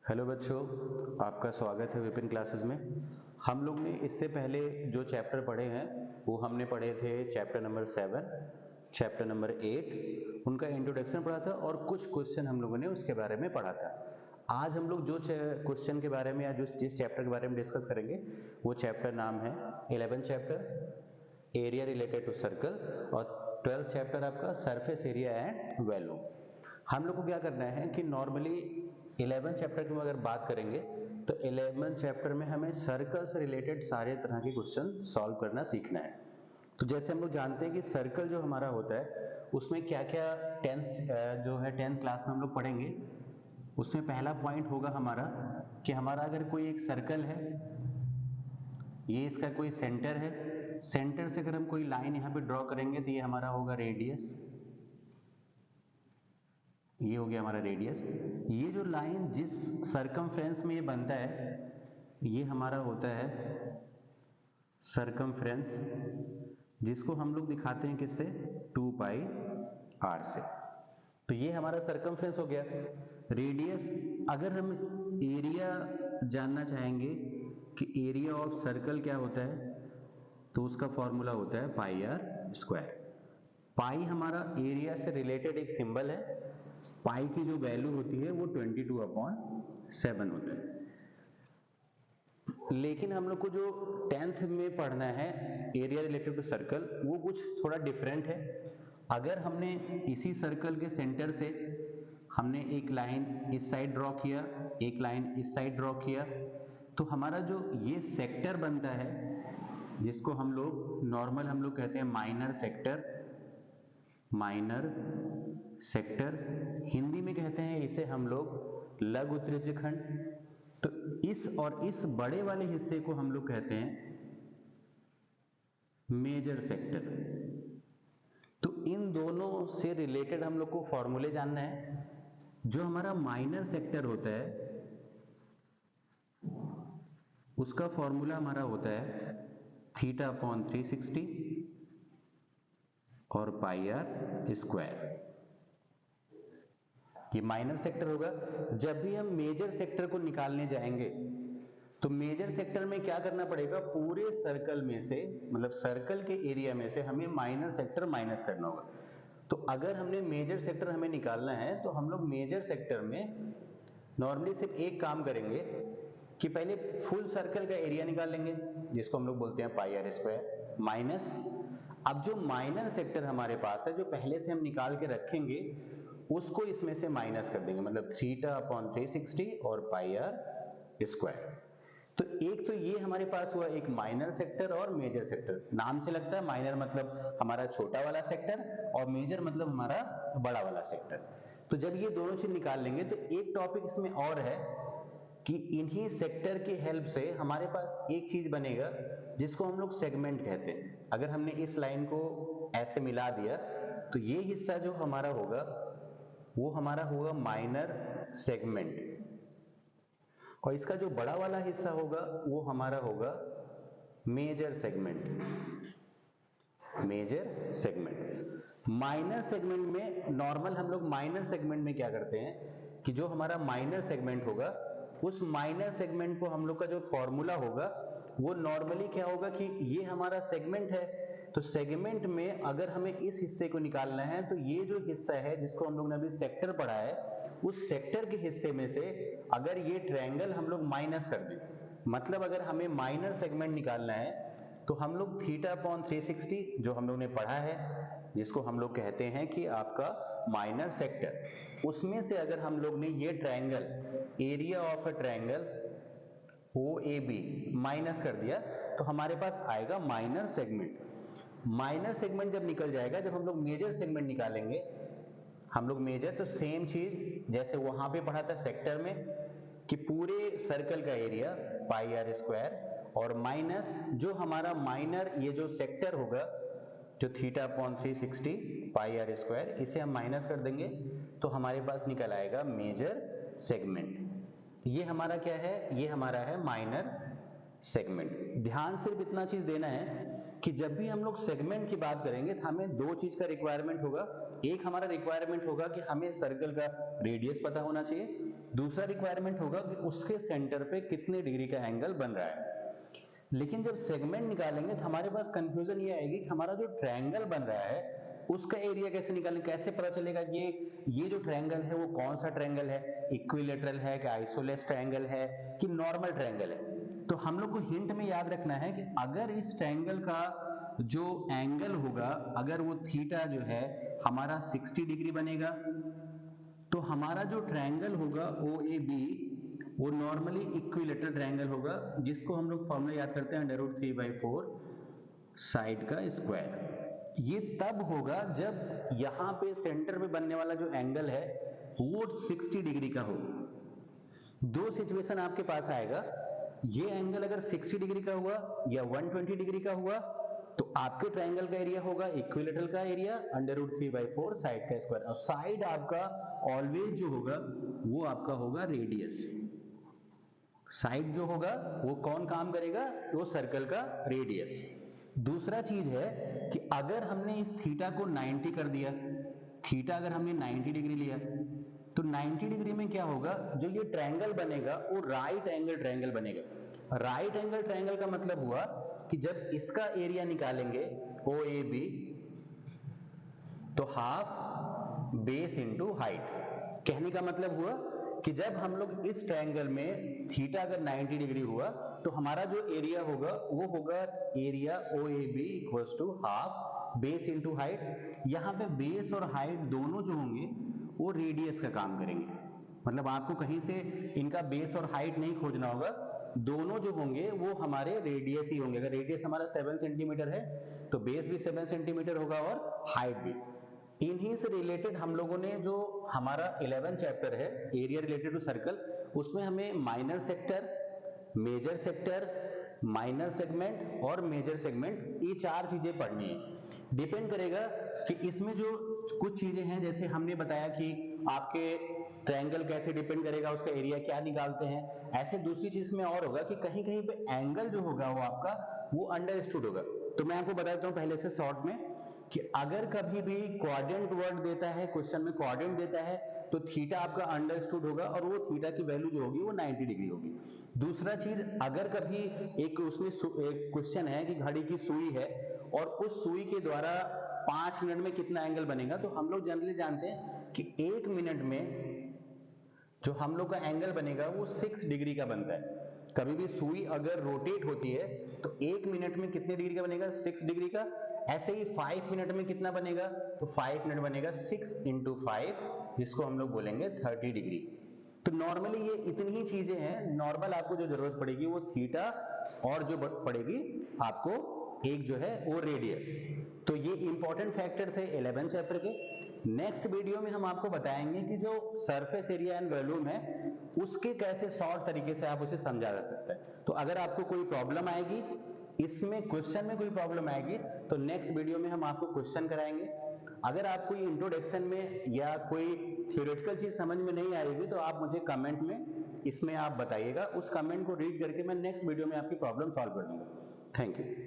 Hello बच्चों, आपका स्वागत है विपिन क्लासेस में। हम लोग ने इससे पहले जो चैप्टर पढ़े हैं वो हमने पढ़े थे चैप्टर नंबर 7, चैप्टर नंबर 8, उनका इंट्रोडक्शन पढ़ा था और कुछ क्वेश्चन हम लोगों ने उसके बारे में पढ़ा था। आज हम लोग जो क्वेश्चन के बारे में या जिस चैप्टर के बारे में डिस्कस करेंगे वो चैप्टर नाम है 11th chapter area related to circle और 12th चैप्टर आपका सरफेस एरिया एंड वैल्यू। हम लोग को क्या करना है कि नॉर्मली 11th चैप्टर की अगर बात करेंगे तो 11th चैप्टर में हमें सर्कल से रिलेटेड सारे तरह के क्वेश्चन सॉल्व करना सीखना है। तो जैसे हम लोग जानते हैं कि सर्कल जो हमारा होता है उसमें क्या क्या 10th क्लास में हम लोग पढ़ेंगे। उसमें पहला पॉइंट होगा हमारा कि हमारा अगर कोई एक सर्कल है, ये इसका कोई सेंटर है, सेंटर से अगर हम कोई लाइन यहाँ पे ड्रॉ करेंगे तो ये हमारा होगा रेडियस, ये हो गया हमारा रेडियस। ये जो लाइन जिस सरकमफ्रेंस में ये बनता है ये हमारा होता है सरकमफ्रेंस, जिसको हम लोग दिखाते हैं किससे, 2 पाई r से। तो ये हमारा सरकमफ्रेंस हो गया। रेडियस, अगर हम एरिया जानना चाहेंगे कि एरिया ऑफ सर्कल क्या होता है तो उसका फॉर्मूला होता है पाई r स्क्वायर। पाई हमारा एरिया से रिलेटेड एक सिंबल है। पाई की जो वैल्यू होती है वो 22/7 होता है। लेकिन हम लोग को जो 10th में पढ़ना है एरिया रिलेटेड टू सर्कल वो कुछ थोड़ा डिफरेंट है। अगर हमने इसी सर्कल के सेंटर से हमने एक लाइन इस साइड ड्रॉ किया, एक लाइन इस साइड ड्रॉ किया, तो हमारा जो ये सेक्टर बनता है जिसको हम लोग नॉर्मल हम लोग कहते हैं minor sector, minor sector Hindi में कहते हैं इसे हम लोग लघु त्रिज्यखंड। तो इस और इस बड़े वाले हिस्से को हम लोग कहते हैं मेजर सेक्टर। तो इन दोनों से रिलेटेड हम लोग को फॉर्मूले जानना है। जो हमारा माइनर सेक्टर होता है उसका फॉर्मूला हमारा होता है θ/360 और पाई r स्क्वायर। ये माइनर सेक्टर होगा। जब भी हम मेजर सेक्टर को निकालने जाएंगे तो मेजर सेक्टर में क्या करना पड़ेगा, पूरे सर्कल में से मतलब सर्कल के एरिया में से हमें माइनर सेक्टर माइनस करना होगा। तो अगर हमने मेजर सेक्टर हमें निकालना है तो हम लोग मेजर सेक्टर में नॉर्मली सिर्फ एक काम करेंगे कि पहले फुल सर्कल का एरिया निकाल लेंगे जिसको हम लोग बोलते हैं पाई r स्क्वायर माइनस। अब जो माइनर सेक्टर हमारे पास है जो पहले से हम निकाल के रखेंगे उसको इसमें से माइनस कर देंगे, मतलब θ/360 और पाई r स्क्वायर। तो एक तो ये हमारे पास हुआ एक माइनर सेक्टर और मेजर सेक्टर। नाम से लगता है माइनर मतलब हमारा छोटा वाला सेक्टर और मेजर मतलब हमारा बड़ा वाला सेक्टर। तो जब ये दोनों चीज निकाल लेंगे तो एक टॉपिक इसमें और है कि इन्हीं सेक्टर की हेल्प से हमारे पास एक चीज बनेगा जिसको हम लोग सेगमेंट कहते हैं। अगर हमने इस लाइन को ऐसे मिला दिया तो ये हिस्सा जो हमारा होगा वो हमारा होगा माइनर सेगमेंट और इसका जो बड़ा वाला हिस्सा होगा वो हमारा होगा major segment. Major segment minor segment में नॉर्मल हम लोग माइनर सेगमेंट में क्या करते हैं कि जो हमारा माइनर सेगमेंट होगा उस माइनर सेगमेंट को हम लोग का जो फॉर्मूला होगा वो नॉर्मली क्या होगा कि ये हमारा सेगमेंट है। तो सेगमेंट में अगर हमें इस हिस्से को निकालना है तो ये जो हिस्सा है जिसको हम लोग ने अभी सेक्टर पढ़ा है उस सेक्टर के हिस्से में से अगर ये ट्रायंगल हम लोग माइनस कर दें, मतलब अगर हमें माइनर सेगमेंट निकालना है तो हम लोग θ/360 जो हम लोग ने पढ़ा है जिसको हम लोग कहते हैं कि आपका माइनर सेक्टर, उसमें से अगर हम लोग ने ये triangle area of a triangle OAB minus कर दिया तो हमारे पास आएगा माइनर सेगमेंट। माइनर सेगमेंट जब निकल जाएगा, जब हम लोग मेजर सेगमेंट निकालेंगे हम लोग मेजर, तो सेम चीज जैसे वहां पे पढ़ा था सेक्टर में कि पूरे सर्कल का एरिया पाई r स्क्वायर और माइनस जो हमारा माइनर ये जो सेक्टर होगा जो θ/360 पाई r स्क्वायर, इसे हम माइनस कर देंगे तो हमारे पास निकल आएगा मेजर सेगमेंट। ये हमारा क्या है, ये हमारा है माइनर सेगमेंट। ध्यान सिर्फ इतना चीज देना है कि जब भी हम लोग सेगमेंट की बात करेंगे तो हमें दो चीज का रिक्वायरमेंट होगा। एक हमारा रिक्वायरमेंट होगा कि हमें सर्कल का रेडियस पता होना चाहिए, दूसरा रिक्वायरमेंट होगा कि उसके सेंटर पे कितने डिग्री का एंगल बन रहा है। लेकिन जब सेगमेंट निकालेंगे तो हमारे पास कंफ्यूजन ये आएगी कि हमारा जो ट्रायंगल बन रहा है उसका एरिया कैसे निकालें, कैसे पता चलेगा ये जो ट्रायंगल है वो कौन सा ट्रायंगल है, इक्विलेटरल है कि आइसोलेस ट्रायंगल है कि नॉर्मल ट्रायंगल है। तो हम लोग को हिंट में याद रखना है कि अगर इस ट्रायंगल का जो एंगल होगा, अगर वो थीटा जो है हमारा 60 डिग्री बनेगा, तो हमारा जो ट्रायंगल होगा OAB वो नॉर्मली इक्विलेटरल ट्रायंगल होगा, जिसको हम लोग फॉर्मूला याद करते हैं √3/4 साइड का स्क्वायर। ये तब होगा जब यहां पे सेंटर में बनने वाला जो एंगल है वो 60 डिग्री का हो। दो सिचुएशन आपके पास आएगा, ये एंगल अगर 60 डिग्री का हुआ या 120 डिग्री का हुआ तो आपके ट्रायंगल का एरिया होगा इक्विलेटरल का एरिया √3/4 साइड का स्क्वायर, और साइड आपका ऑलवेज जो होगा वो आपका होगा रेडियस। साइड जो होगा वो कौन काम करेगा, वो सर्कल का रेडियस। दूसरा चीज है कि अगर हमने इस थीटा को 90 कर दिया, थीटा अगर हमने 90 डिग्री लिया तो 90 डिग्री में क्या होगा, जो ये ट्रायंगल बनेगा वो राइट एंगल ट्रायंगल बनेगा। राइट एंगल ट्रायंगल का मतलब हुआ कि जब इसका एरिया निकालेंगे OAB तो हाफ बेस इंटू हाइट। कहने का मतलब हुआ कि जब हम लोग इस ट्रायंगल में थीटा अगर 90 डिग्री हुआ तो हमारा जो एरिया होगा वो होगा area OAB equals to half base into height. यहाँ पे बेस और हाइट दोनों जो होंगे वो रेडियस का काम करेंगे, मतलब आपको कहीं से इनका बेस और हाइट नहीं खोजना होगा, दोनों जो होंगे वो हमारे रेडियस ही होंगे। अगर रेडियस हमारा 7 सेंटीमीटर है तो बेस भी 7 सेंटीमीटर होगा और हाइट भी। इन्हीं से रिलेटेड हम लोगों ने जो हमारा 11 चैप्टर है एरिया रिलेटेड टू सर्कल, उसमें हमें minor sector, major sector, minor segment और मेजर सेगमेंट, ये चार चीजें पढ़नी है। डिपेंड करेगा कि इसमें जो कुछ चीजें हैं, जैसे हमने बताया कि आपके ट्रायंगल कैसे डिपेंड करेगा उसका एरिया क्या निकालते हैं, ऐसे दूसरी चीज में और होगा कि कहीं कहीं पे एंगल जो होगा वो आपका वो अंडरस्टूड होगा। तो मैं आपको बताता हूँ पहले से शॉर्ट में कि अगर कभी भी क्वाड्रेंट वर्ड देता है, क्वेश्चन में क्वाड्रेंट देता है, तो थीटा आपका अंडरस्टूड होगा और वो थीटा की वैल्यू जो होगी वो 90 डिग्री होगी। दूसरा चीज, अगर कभी एक उसमें एक क्वेश्चन है कि घड़ी की सुई है और उस सुई के द्वारा 5 मिनट में कितना एंगल बनेगा, तो हम लोग जनरली जानते हैं कि 1 मिनट में जो हम लोग का एंगल बनेगा वो 6 डिग्री का बनता है। कभी भी सुई अगर रोटेट होती है तो 1 मिनट में कितने डिग्री का बनेगा, 6 डिग्री का। ऐसे ही 5 मिनट में कितना बनेगा, तो 5 मिनट बनेगा 6 × 5, जिसको हम लोग बोलेंगे 30 डिग्री। तो नॉर्मली ये इतनी ही चीजें हैं, नॉर्मल आपको जो जरूरत पड़ेगी वो थीटा और जो पड़ेगी आपको एक जो है वो रेडियस। तो ये इंपॉर्टेंट फैक्टर थे 11 चैप्टर के। नेक्स्ट वीडियो में हम आपको बताएंगे कि जो सरफेस एरिया एंड वॉल्यूम है उसके कैसे शॉर्ट तरीके से आप उसे समझा जा सकता है। तो अगर आपको कोई प्रॉब्लम आएगी, इसमें क्वेश्चन में कोई प्रॉब्लम आएगी, तो नेक्स्ट वीडियो में हम आपको क्वेश्चन कराएंगे। अगर आपको इंट्रोडक्शन में या कोई थ्योरेटिकल चीज समझ में नहीं आएगी तो आप मुझे कमेंट में इसमें आप बताइएगा, उस कमेंट को रीड करके मैं नेक्स्ट वीडियो में आपकी प्रॉब्लम सॉल्व कर दूंगा। Thank you.